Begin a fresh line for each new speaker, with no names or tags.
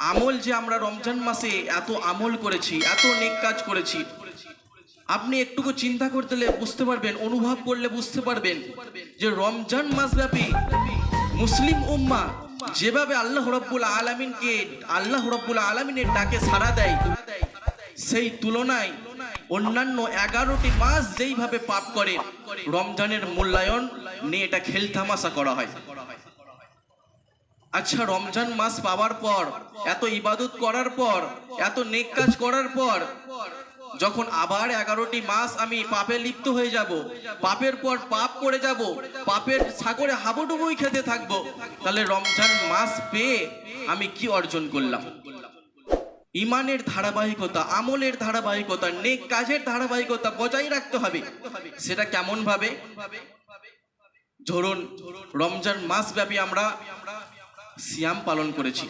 আমল যে আমরা রমজান মাসে এত আমল করেছি, এত নেক কাজ করেছি, আপনি একটুকু চিন্তা করতে বুঝতে পারবেন, অনুভব করলে বুঝতে পারবেন যে রমজান মাস ব্যাপী মুসলিম উম্মাহ যেভাবে আল্লাহ রাব্বুল আলামিনের ডাকে সাড়া দেয়, সেই তুলনায় অন্যান্য 11টি মাস যেইভাবে পাপ করে, রমজানের মূল্যায়ন নিয়ে এটা খেলতামাশা করা হয়। আচ্ছা, রমজান মাস পাওয়ার পর, এত ইবাদত করার পর, এত নেক কাজ করার পর যখন আবার 11টি মাস আমি পাপে লিপ্ত হয়ে যাব, পাপের পর পাপ করে যাব, পাপের সাগরে হাবুডুবুই খেতে থাকবো, তাহলে রমজান মাস পেয়ে আমি কি অর্জন করলাম? ইমানের ধারাবাহিকতা, আমলের ধারাবাহিকতা, নেক কাজের ধারাবাহিকতা বজায় রাখতে হবে। সেটা কেমন ভাবে? ধরুন রমজান মাস ব্যাপী আমরা সিয়াম পালন করেছি,